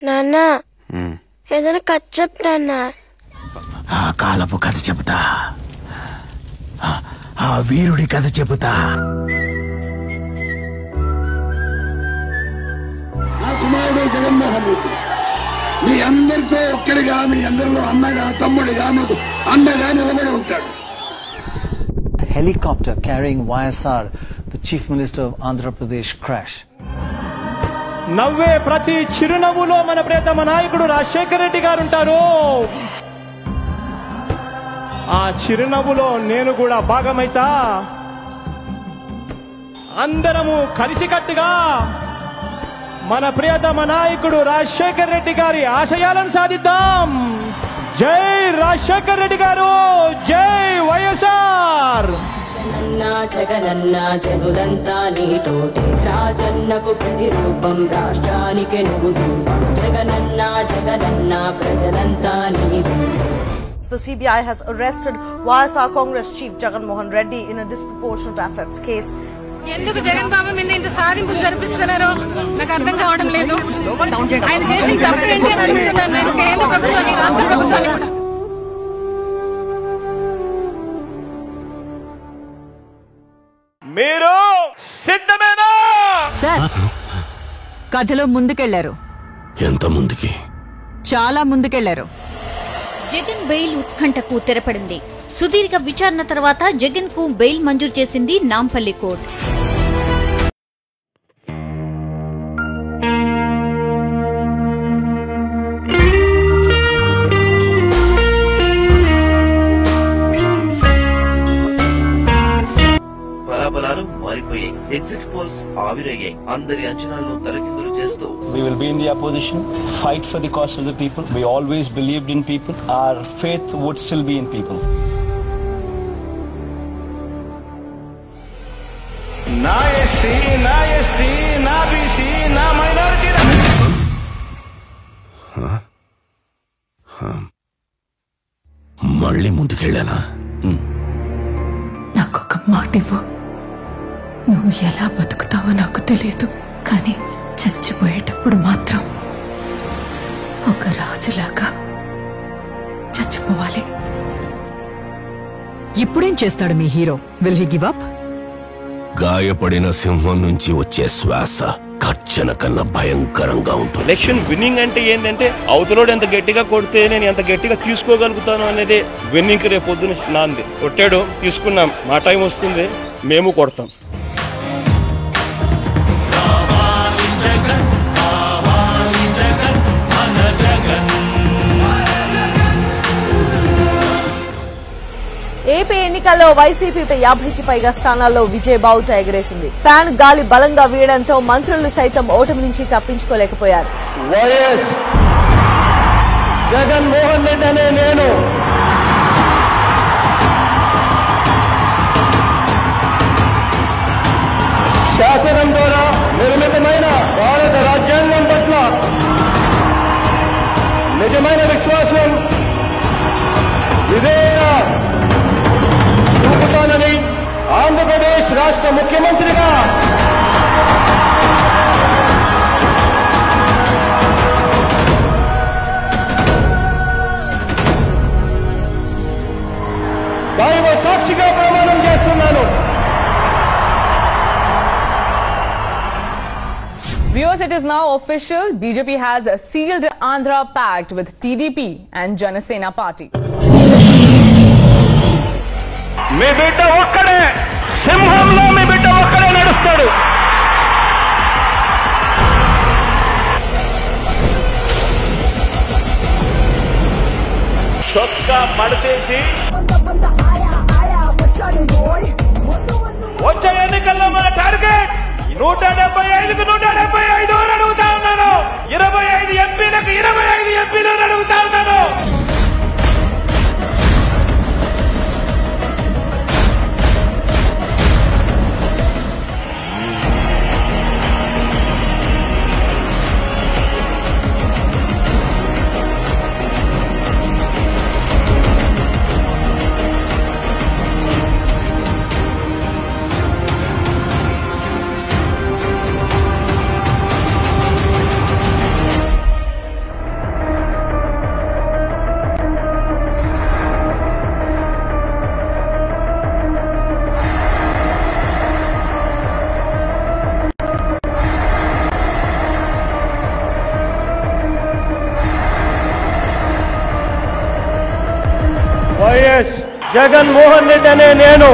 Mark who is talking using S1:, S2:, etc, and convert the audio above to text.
S1: నాన్న ఏదైనా కథ చెప్తాన్నా.
S2: ఆ కాలపు కథ చెబుతా, ఆ వీరుడి కథ చెబుతా.
S3: నా కుమారుడు జగన్మోహన్ రెడ్డి మీ అందరితో ఒక్కరిగా, మీ అందరిలో అన్నగా, తమ్ముడిగా, మాకు అన్నగా నిలబడి ఉంటాడు.
S4: Helicopter carrying YSR, the Chief Minister of Andhra Pradesh, crash.
S5: నవ్వే ప్రతి చిరునవ్వులో మన ప్రియతమ నాయకుడు రాజశేఖర రెడ్డి గారు ఉంటారు. ఆ చిరునవ్వులో నేను కూడా భాగమైతా. అందరము కలిసికట్టుగా మన ప్రియతమ నాయకుడు రాజశేఖర రెడ్డి గారి ఆశయాలను సాధిద్దాం. జై రాజశేఖర రెడ్డి గారు, జై వైఎస్ఆర్.
S6: జగనన్న జనులంతా నీతోటి, రాజన్నకు ప్రతిరూపం, రాష్ట్రానికి నువ్వు రూపం. జగనన్న జగనన్న ప్రజలంతా నీవు.
S7: The CBI has arrested YSR Congress Chief Jagan Mohan Reddy in a disproportionate assets case.
S8: ఎందుకు జగన్ బాబు మీద ఇంత సాధింపులు జరిపిస్తున్నారో నాకు అర్థం కావడం లేదు. ఆయన చేసిన తప్పు ఏంటి అని అడుగుతున్నాను నేను కేంద్ర ప్రభుత్వాన్ని, రాష్ట్ర ప్రభుత్వాన్ని కూడా.
S5: మీరు సిద్ధమేనా?
S9: సార్, కథలో ముందుకెళ్లారు.
S2: ఎంత ముందుకి?
S9: చాలా ముందుకెళ్లారు.
S10: జగన్ బెయిల్ ఉత్కంఠకు తెరపడింది. సుదీర్ఘ విచారణ తర్వాత జగన్ కు బెయిల్ మంజూరు చేసింది నాంపల్లి కోర్టు.
S11: బలాబలాలు మారిపోయాయి. ఎగ్జిట్ పోల్స్ ఆవిరయ్యాయి. అందరి అంచనాలను తలకిందులు చేస్తూ
S5: We will be in the opposition, fight for the cause of the people. We always believed in people. Our faith would still be in people. నా ఎస్సీ, నా ఎస్టీ, నా బీసీ, నా మైనారిటీ.
S2: మళ్ళీ ముందుకెళ్ళానా?
S9: నాకొక మాట ఇవ్వు. నువ్వు ఎలా బతుకుతావో నాకు తెలియదు, కానీ చచ్చిపోయేటప్పుడు మాత్రం ఒక రాజులాగా చచ్చిపోవాలి. ఇప్పుడేం చేస్తాడు మీ hero? Will he give up?
S2: గాయపడిన సింహం నుంచి వచ్చే శ్వాస కర్చన కన్నా భయంకరంగా ఉంటుంది.
S5: ఎలక్షన్ విన్నింగ్ అంటే ఏంటంటే అవతలోడు ఎంత గట్టిగా కొడితే నేను ఎంత గట్టిగా తీసుకోగలుగుతాను అనేది విన్నింగ్. రేపు పొద్దున నాంది కొట్టాడు, తీసుకున్నాం. మా టైం వస్తుంది, మేము కొడతాం.
S7: ఏపీ ఎన్నికల్లో వైసీపీ 50కి పైగా స్థానాల్లో విజయ్ బావుట ఎగరేసింది. ఫ్యాన్ గాలి బలంగా వీయడంతో మంత్రులు సైతం ఓటమి నుంచి తప్పించుకోలేకపోయారు.
S5: వైఎస్ జగన్మోహన్ రెడ్డి అనే నేను శాసనం ద్వారా నిర్మితమైన భారత రాజ్యాంగం పట్ల నిజమైన విశ్వాసం, విధేయత చూపుతానని ఆంధ్రప్రదేశ్ రాష్ట్ర ముఖ్యమంత్రిగా దైవ సాక్షిగా ప్రమాణం చేస్తున్నాను.
S8: Viewers, it is now official. BJP has sealed Andhra pact with TDP and Janasena party.
S5: మీ బిడ్డ ఒక్కడే, సింహంలో మీ బిడ్డ ఒక్కడే నడుస్తాడు. చొక్కా మడతేసి వచ్చే ఎన్నికల్లో మన టార్గెట్ 175కు 175 అడుగుతా ఉన్నాను. 25 ఎంపీలకు 25 ఎంపీలు అడుగుతా ఉన్నాను. జగన్మోహన్ రెడ్డి అనే నేను